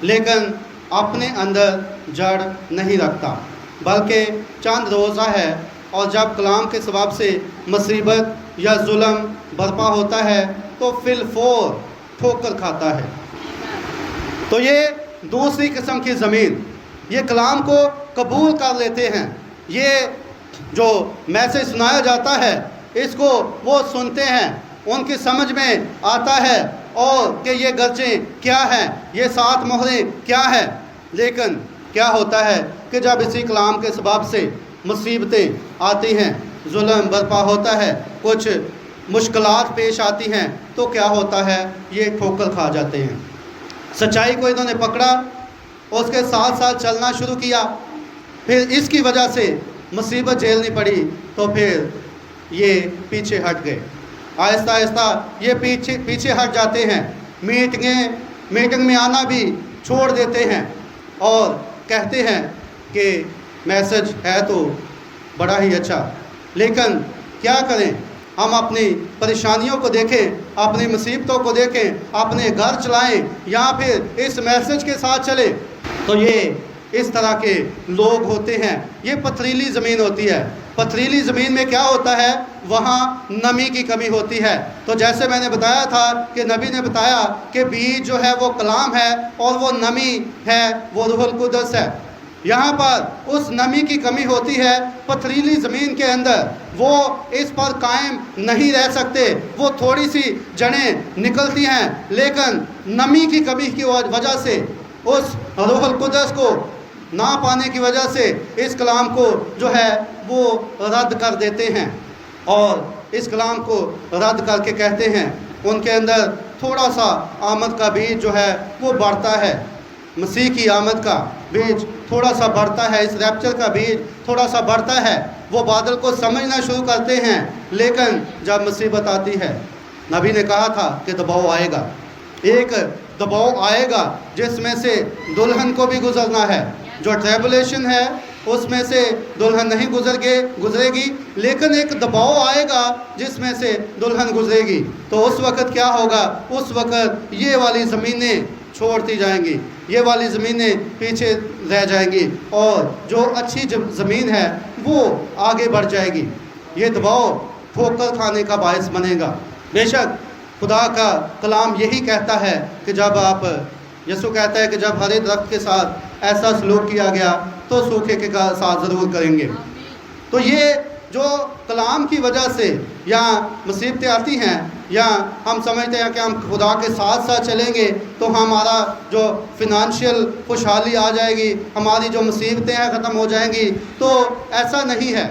لیکن اپنے اندر جڑ نہیں رکھتا، بلکہ چند روزہ ہے، اور جب کلام کے سبب سے مصیبت یا ظلم برپا ہوتا ہے تو فی الفور ٹھوکر کھاتا ہے۔ تو یہ دوسری قسم کی زمین، یہ کلام کو قبول کر لیتے ہیں، یہ جو میسج سنایا جاتا ہے اس کو وہ سنتے ہیں، ان کی سمجھ میں آتا ہے اور کہ یہ گرجیں کیا ہیں، یہ 7 مہریں کیا ہیں۔ لیکن کیا ہوتا ہے کہ جب اسی کلام کے سبب سے مصیبتیں آتی ہیں، ظلم برپا ہوتا ہے، کچھ مشکلات پیش آتی ہیں، تو کیا ہوتا ہے؟ یہ ٹھوکر کھا جاتے ہیں۔ سچائی کو انہوں نے پکڑا، اس کے ساتھ ساتھ چلنا شروع کیا، پھر اس کی وجہ سے مصیبت جھیلنی پڑی تو پھر یہ پیچھے ہٹ گئے، آہستہ آہستہ یہ پیچھے ہٹ جاتے ہیں، میٹنگ میں آنا بھی چھوڑ دیتے ہیں اور کہتے ہیں کہ میسج ہے تو بڑا ہی اچھا، لیکن کیا کریں، ہم اپنی پریشانیوں کو دیکھیں، اپنی مصیبتوں کو دیکھیں، اپنے گھر چلائیں یا پھر اس میسج کے ساتھ چلیں، تو یہ اس طرح کے لوگ ہوتے ہیں۔ یہ پتھریلی زمین ہوتی ہے، پتھریلی زمین میں کیا ہوتا ہے، وہاں نمی کی کمی ہوتی ہے۔ تو جیسے میں نے بتایا تھا کہ نبی نے بتایا کہ بیج جو ہے وہ کلام ہے اور وہ نمی ہے وہ روح القدس ہے۔ یہاں پر اس نمی کی کمی ہوتی ہے پتھریلی زمین کے اندر، وہ اس پر قائم نہیں رہ سکتے، وہ تھوڑی سی جڑیں نکلتی ہیں، لیکن نمی کی کمی کی وجہ سے، اس روح القدس کو نہ پانے کی وجہ سے اس کلام کو جو ہے وہ رد کر دیتے ہیں، اور اس کلام کو رد کر کے کہتے ہیں ان کے اندر تھوڑا سا آمد کا بیج جو ہے وہ بڑھتا ہے، مسیح کی آمد کا بیج تھوڑا سا بڑھتا ہے، اس ریپچر کا بیج تھوڑا سا بڑھتا ہے، وہ بادل کو سمجھنا شروع کرتے ہیں، لیکن جب مصیبت آتی ہے، نبی نے کہا تھا کہ دباؤ آئے گا، ایک دباؤ آئے گا جس میں سے دلہن کو بھی گزرنا ہے، جو ٹریبولیشن ہے اس میں سے دلہن نہیں گزرے گی، لیکن ایک دباؤ آئے گا جس میں سے دلہن گزرے گی۔ تو اس وقت کیا ہوگا، اس وقت یہ والی زمینیں چھوڑتی جائیں گی، یہ والی زمینیں پیچھے رہ جائیں گی، اور جو اچھی زمین ہے وہ آگے بڑھ جائے گی۔ یہ دباؤ ٹھوکر کھانے کا باعث بنے گا۔ بے شک خدا کا کلام یہی کہتا ہے کہ جب آپ، یسوع کہتا ہے کہ جب ہرے درخت کے ساتھ ایسا سلوک کیا گیا تو سوکھے کے ساتھ ضرور کریں گے۔ تو یہ جو کلام کی وجہ سے یا مصیبتیں آتی ہیں، یا ہم سمجھتے ہیں کہ ہم خدا کے ساتھ ساتھ چلیں گے تو ہمارا جو فنانشیل خوشحالی آ جائے گی، ہماری جو مصیبتیں ہیں ختم ہو جائیں گی، تو ایسا نہیں ہے۔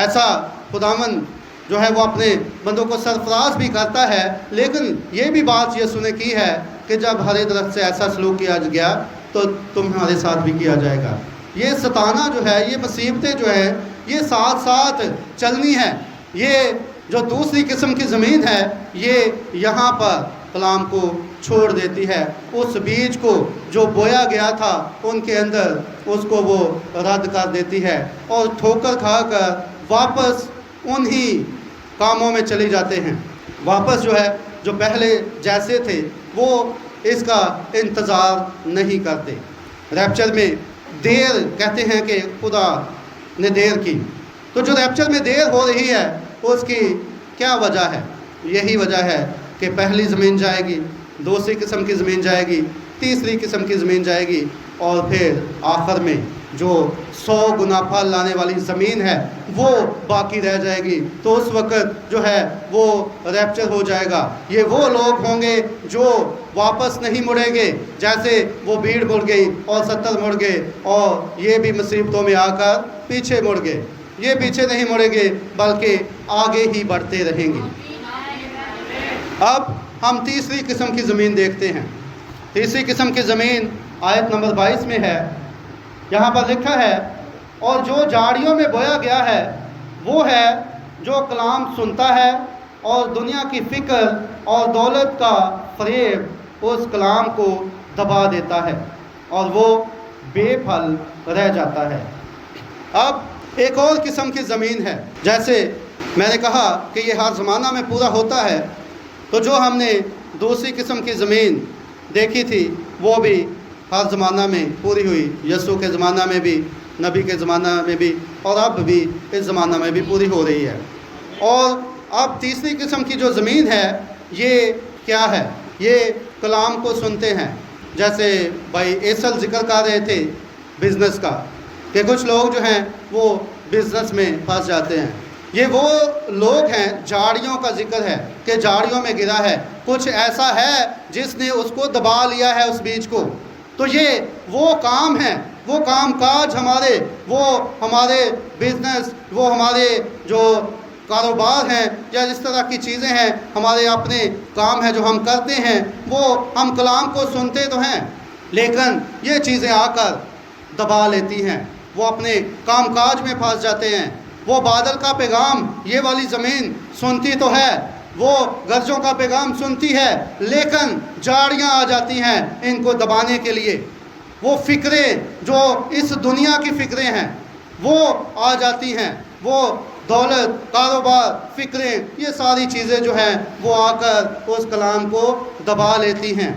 ایسا خداوند جو ہے وہ اپنے بندوں کو سرفراز بھی کرتا ہے، لیکن یہ بھی بات یسوع نے کی ہے کہ جب ہرے درخت سے ایسا سلوک کیا گیا تو تمہارے ساتھ بھی کیا جائے گا۔ یہ ستانا جو ہے، یہ مصیبتیں جو ہیں، یہ ساتھ ساتھ چلنی ہے۔ یہ جو دوسری قسم کی زمین ہے، یہ یہاں پر کلام کو چھوڑ دیتی ہے، اس بیج کو جو بویا گیا تھا ان کے اندر اس کو وہ رد کر دیتی ہے، اور ٹھوکر کھا کر واپس انہی کاموں میں چلی جاتے ہیں، واپس جو ہے جو پہلے جیسے تھے وہ اس کا انتظار نہیں کرتے۔ ریپچر میں دیر کہتے ہیں کہ خدا نے دیر کی، تو جو ریپچر میں دیر ہو رہی ہے اس کی کیا وجہ ہے؟ یہی وجہ ہے کہ پہلی زمین جائے گی، دوسری قسم کی زمین جائے گی، تیسری قسم کی زمین جائے گی، اور پھر آخر میں جو 100 گنا پھل لانے والی زمین ہے وہ باقی رہ جائے گی۔ تو اس وقت جو ہے وہ ریپچر ہو جائے گا۔ یہ وہ لوگ ہوں گے جو واپس نہیں مڑیں گے، جیسے وہ بھیڑ مڑ گئی اور 70 مڑ گئے، اور یہ بھی مصیبتوں میں آ کر پیچھے مڑ گئے۔ یہ پیچھے نہیں مڑیں گے بلکہ آگے ہی بڑھتے رہیں گے۔ اب ہم تیسری قسم کی زمین دیکھتے ہیں۔ تیسری قسم کی زمین آیت نمبر 22 میں ہے، یہاں پر لکھا ہے، اور جو جھاڑیوں میں بویا گیا ہے وہ ہے جو کلام سنتا ہے اور دنیا کی فکر اور دولت کا فریب اس کلام کو دبا دیتا ہے اور وہ بے پھل رہ جاتا ہے۔ اب ایک اور قسم کی زمین ہے، جیسے میں نے کہا کہ یہ ہر زمانہ میں پورا ہوتا ہے، تو جو ہم نے دوسری قسم کی زمین دیکھی تھی وہ بھی ہر زمانہ میں پوری ہوئی، یسوع کے زمانہ میں بھی، نبی کے زمانہ میں بھی، اور اب بھی اس زمانہ میں بھی پوری ہو رہی ہے۔ اور اب تیسری قسم کی جو زمین ہے یہ کیا ہے؟ یہ کلام کو سنتے ہیں، جیسے بھائی ایسل ذکر کر رہے تھے بزنس کا، کہ کچھ لوگ جو ہیں وہ بزنس میں پھنس جاتے ہیں۔ یہ وہ لوگ ہیں، جھاڑیوں کا ذکر ہے کہ جھاڑیوں میں گرا ہے، کچھ ایسا ہے جس نے اس کو دبا لیا ہے اس بیج کو۔ تو یہ وہ کام ہیں، وہ کام کاج وہ ہمارے بزنس، وہ ہمارے جو کاروبار ہیں یا جس طرح کی چیزیں ہیں، ہمارے اپنے کام ہیں جو ہم کرتے ہیں، وہ ہم کلام کو سنتے تو ہیں لیکن یہ چیزیں آ کر دبا لیتی ہیں، وہ اپنے کام کاج میں پھنس جاتے ہیں۔ وہ بادل کا پیغام یہ والی زمین سنتی تو ہے، وہ گرجوں کا پیغام سنتی ہے، لیکن جھاڑیاں آ جاتی ہیں ان کو دبانے کے لیے۔ وہ فکریں جو اس دنیا کی فکریں ہیں وہ آ جاتی ہیں، وہ دولت، کاروبار، فکریں، یہ ساری چیزیں جو ہیں وہ آ کر اس کلام کو دبا لیتی ہیں،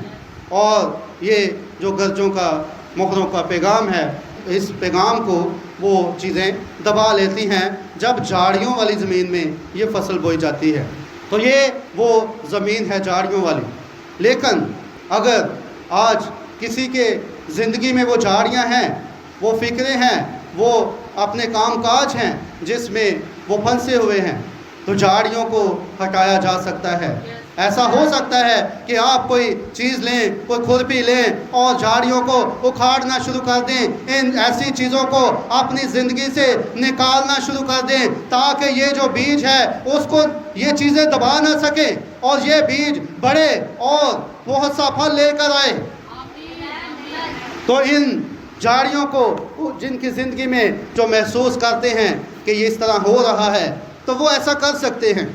اور یہ جو گرجوں کا، مغروں کا پیغام ہے، اس پیغام کو وہ چیزیں دبا لیتی ہیں جب جھاڑیوں والی زمین میں یہ فصل بوئی جاتی ہے۔ تو یہ وہ زمین ہے جھاڑیوں والی۔ لیکن اگر آج کسی کے زندگی میں وہ جھاڑیاں ہیں، وہ فکریں ہیں، وہ اپنے کام کاج ہیں جس میں وہ پھنسے ہوئے ہیں، تو جھاڑیوں کو ہٹایا جا سکتا ہے۔ ایسا ہو سکتا ہے کہ آپ کوئی چیز لیں، کوئی کھرپی لیں اور جھاڑیوں کو اکھاڑنا شروع کر دیں، ان ایسی چیزوں کو اپنی زندگی سے نکالنا شروع کر دیں تاکہ یہ جو بیج ہے اس کو یہ چیزیں دبا نہ سکیں اور یہ بیج بڑھے اور بہت سا پھل لے کر آئے۔ تو ان جھاڑیوں کو جن کی زندگی میں جو محسوس کرتے ہیں کہ یہ اس طرح ہو رہا ہے تو وہ ایسا کر سکتے ہیں،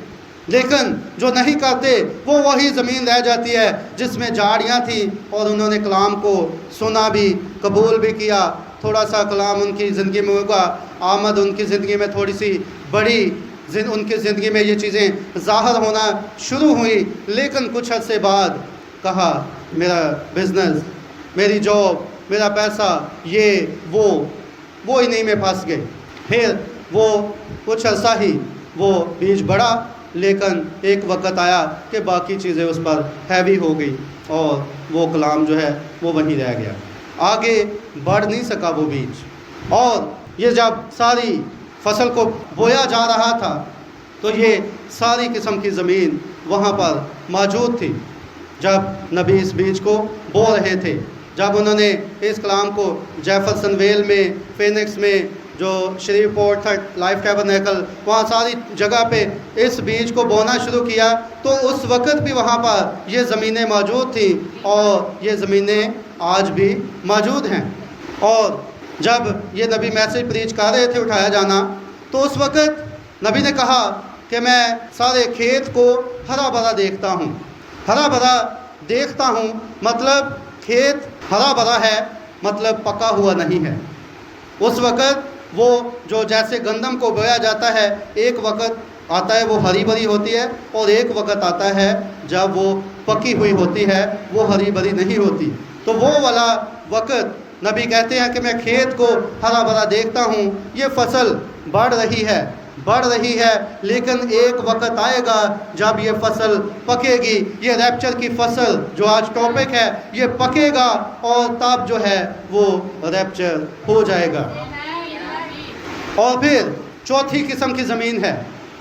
لیکن جو نہیں کرتے وہ وہی زمین رہ جاتی ہے جس میں جھاڑیاں تھیں اور انہوں نے کلام کو سنا بھی، قبول بھی کیا، تھوڑا سا کلام ان کی زندگی میں ہوگا، آمد ان کی زندگی میں تھوڑی سی بڑی، ان کی زندگی میں یہ چیزیں ظاہر ہونا شروع ہوئی، لیکن کچھ عرصے بعد کہا میرا بزنس، میری جاب، میرا پیسہ، یہ وہ انہی میں پھنس گئے۔ پھر وہ کچھ عرصہ ہی وہ بیج بڑھا، لیکن ایک وقت آیا کہ باقی چیزیں اس پر ہیوی ہو گئی اور وہ کلام جو ہے وہ وہیں رہ گیا، آگے بڑھ نہیں سکا وہ بیج۔ اور یہ جب ساری فصل کو بویا جا رہا تھا تو یہ ساری قسم کی زمین وہاں پر موجود تھی جب نبی اس بیج کو بو رہے تھے، جب انہوں نے اس کلام کو جیفرسن ویل میں، فینکس میں، جو شریف پورٹ تھا، لائف ٹیبرنیکل، وہاں ساری جگہ پہ اس بیج کو بونا شروع کیا تو اس وقت بھی وہاں پر یہ زمینیں موجود تھیں اور یہ زمینیں آج بھی موجود ہیں۔ اور جب یہ نبی میسج پریچ کر رہے تھے اٹھایا جانا، تو اس وقت نبی نے کہا کہ میں سارے کھیت کو ہرا بھرا دیکھتا ہوں۔ ہرا بھرا دیکھتا ہوں مطلب کھیت ہرا بھرا ہے، مطلب پکا ہوا نہیں ہے۔ اس وقت وہ جو جیسے گندم کو بویا جاتا ہے، ایک وقت آتا ہے وہ ہری بھری ہوتی ہے اور ایک وقت آتا ہے جب وہ پکی ہوئی ہوتی ہے، وہ ہری بھری نہیں ہوتی۔ تو وہ والا وقت نبی کہتے ہیں کہ میں کھیت کو ہرا بھرا دیکھتا ہوں، یہ فصل بڑھ رہی ہے، لیکن ایک وقت آئے گا جب یہ فصل پکے گی، یہ ریپچر کی فصل جو آج ٹاپک ہے یہ پکے گا اور تب جو ہے وہ ریپچر ہو جائے گا۔ اور پھر چوتھی قسم کی زمین ہے،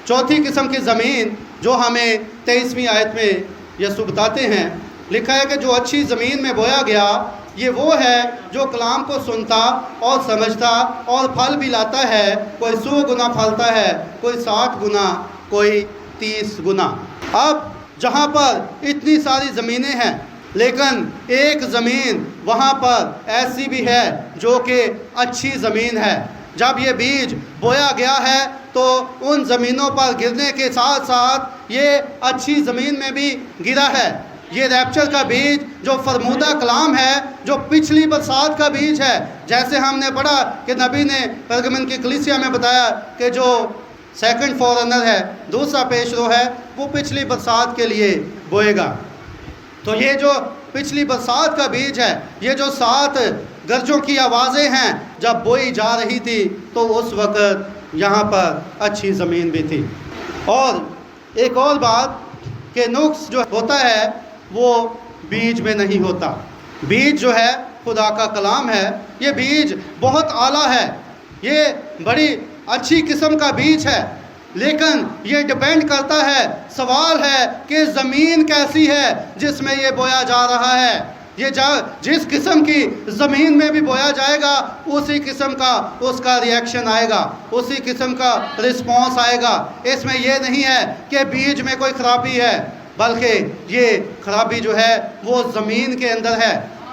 چوتھی قسم کی زمین جو ہمیں 23ویں آیت میں یسوع بتاتے ہیں، لکھا ہے کہ جو اچھی زمین میں بویا گیا یہ وہ ہے جو کلام کو سنتا اور سمجھتا اور پھل بھی لاتا ہے، کوئی 100 گنا پھلتا ہے، کوئی 60 گنا، کوئی 30 گنا۔ اب جہاں پر اتنی ساری زمینیں ہیں لیکن ایک زمین وہاں پر ایسی بھی ہے جو کہ اچھی زمین ہے۔ جب یہ بیج بویا گیا ہے تو ان زمینوں پر گرنے کے ساتھ ساتھ یہ اچھی زمین میں بھی گرا ہے۔ یہ ریپچر کا بیج جو فرمودہ کلام ہے، جو پچھلی برسات کا بیج ہے، جیسے ہم نے پڑھا کہ نبی نے پرگمن کی کلیسیا میں بتایا کہ جو سیکنڈ فورنر ہے، دوسرا پیش رو ہے، وہ پچھلی برسات کے لیے بوئے گا۔ تو یہ جو پچھلی برسات کا بیج ہے، یہ جو 7 گرجوں کی آوازیں ہیں جب بوئی جا رہی تھی تو اس وقت یہاں پر اچھی زمین بھی تھی۔ اور ایک اور بات کہ نقص جو ہوتا ہے وہ بیج میں نہیں ہوتا۔ بیج جو ہے خدا کا کلام ہے، یہ بیج بہت اعلیٰ ہے، یہ بڑی اچھی قسم کا بیج ہے، لیکن یہ ڈیپینڈ کرتا ہے، سوال ہے کہ زمین کیسی ہے جس میں یہ بویا جا رہا ہے۔ یہ جس قسم کی زمین میں بھی بویا جائے گا اسی قسم کا اس کا ریئیکشن آئے گا، اسی قسم کا رسپانس آئے گا۔ اس میں یہ نہیں ہے کہ بیج میں کوئی خرابی ہے، بلکہ یہ خرابی جو ہے وہ زمین کے اندر ہے۔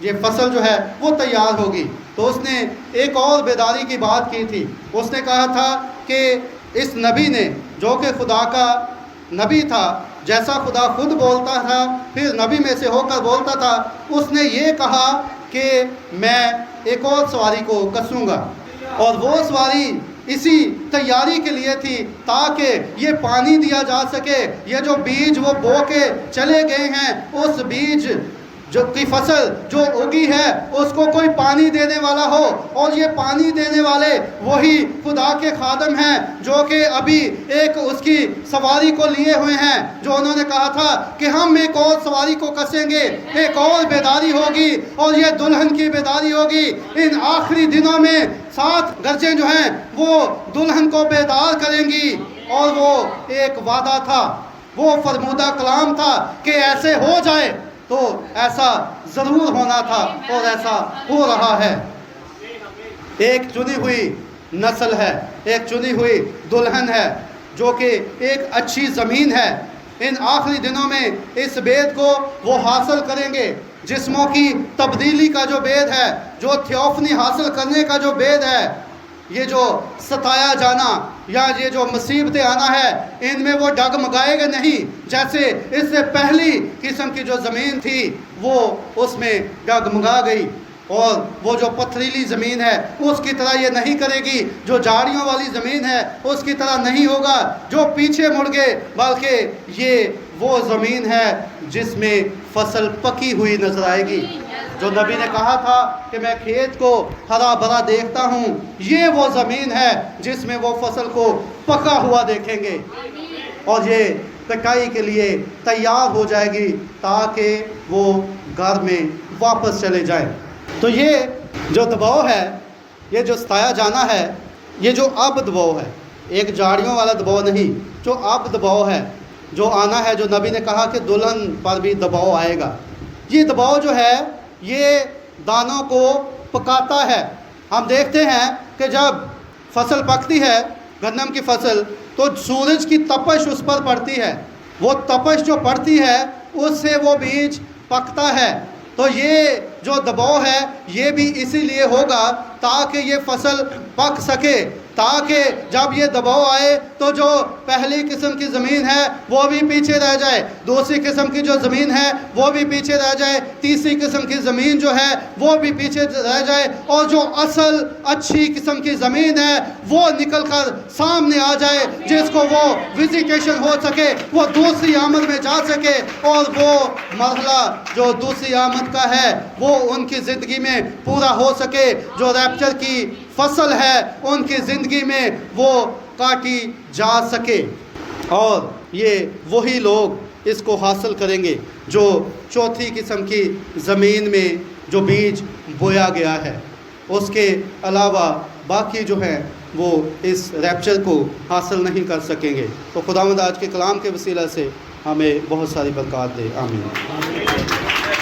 یہ فصل جو ہے وہ تیار ہوگی۔ تو اس نے ایک اور بیداری کی بات کی تھی، اس نے کہا تھا کہ اس نبی نے جو کہ خدا کا نبی تھا، جیسا خدا خود بولتا تھا پھر نبی میں سے ہو کر بولتا تھا، اس نے یہ کہا کہ میں ایک اور سواری کو کسوں گا، اور وہ سواری اسی تیاری کے لیے تھی تاکہ یہ پانی دیا جا سکے، یہ جو بیج وہ بو کے چلے گئے ہیں، اس بیج جو کی فصل جو اگی ہے اس کو کوئی پانی دینے والا ہو، اور یہ پانی دینے والے وہی خدا کے خادم ہیں جو کہ ابھی ایک اس کی سواری کو لیے ہوئے ہیں، جو انہوں نے کہا تھا کہ ہم ایک اور سواری کو کسیں گے، ایک اور بیداری ہوگی، اور یہ دلہن کی بیداری ہوگی۔ ان آخری دنوں میں 7 گرجیں جو ہیں وہ دلہن کو بیدار کریں گی، اور وہ ایک وعدہ تھا، وہ فرمودہ کلام تھا کہ ایسے ہو جائے، تو ایسا ضرور ہونا تھا اور ایسا ہو رہا ہے۔ ایک چنی ہوئی نسل ہے، ایک چنی ہوئی دلہن ہے جو کہ ایک اچھی زمین ہے۔ ان آخری دنوں میں اس بید کو وہ حاصل کریں گے، جسموں کی تبدیلی کا جو بید ہے، جو تھیوفنی حاصل کرنے کا جو بید ہے، یہ جو ستایا جانا یا یہ جو مصیبتیں آنا ہے، ان میں وہ ڈگمگائے گا نہیں، جیسے اس سے پہلی قسم کی جو زمین تھی وہ اس میں ڈگمگا گئی، اور وہ جو پتھریلی زمین ہے اس کی طرح یہ نہیں کرے گی، جو جھاڑیوں والی زمین ہے اس کی طرح نہیں ہوگا جو پیچھے مڑ گئے، بلکہ یہ وہ زمین ہے جس میں فصل پکی ہوئی نظر آئے گی۔ جو نبی نے کہا تھا کہ میں کھیت کو ہرا بھرا دیکھتا ہوں، یہ وہ زمین ہے جس میں وہ فصل کو پکا ہوا دیکھیں گے، اور یہ کٹائی کے لیے تیار ہو جائے گی تاکہ وہ گھر میں واپس چلے جائیں۔ تو یہ جو دباؤ ہے، یہ جو ستایا جانا ہے، یہ جو اب دباؤ ہے، ایک جھاڑیوں والا دباؤ نہیں، جو اب دباؤ ہے، جو آنا ہے، جو نبی نے کہا کہ دلہن پر بھی دباؤ آئے گا۔ یہ دباؤ جو ہے یہ دانوں کو پکاتا ہے۔ ہم دیکھتے ہیں کہ جب فصل پکتی ہے، گندم کی فصل، تو سورج کی تپش اس پر پڑتی ہے، وہ تپش جو پڑتی ہے اس سے وہ بیج پکتا ہے۔ تو یہ جو دباؤ ہے یہ بھی اسی لیے ہوگا تاکہ یہ فصل پک سکے، تاکہ جب یہ دباؤ آئے تو جو پہلی قسم کی زمین ہے وہ بھی پیچھے رہ جائے، دوسری قسم کی جو زمین ہے وہ بھی پیچھے رہ جائے، تیسری قسم کی زمین جو ہے وہ بھی پیچھے رہ جائے، اور جو اصل اچھی قسم کی زمین ہے وہ نکل کر سامنے آ جائے، جس کو وہ وزیٹیشن ہو سکے، وہ دوسری آمد میں جا سکے، اور وہ مرحلہ جو دوسری آمد کا ہے وہ ان کی زندگی میں پورا ہو سکے، جو ریپچر کی فصل ہے ان کی زندگی میں وہ کاٹی جا سکے، اور یہ وہی لوگ اس کو حاصل کریں گے جو چوتھی قسم کی زمین میں جو بیج بویا گیا ہے۔ اس کے علاوہ باقی جو ہیں وہ اس ریپچر کو حاصل نہیں کر سکیں گے۔ تو خداوند آج کے کلام کے وسیلہ سے ہمیں بہت ساری برکات دے، آمین۔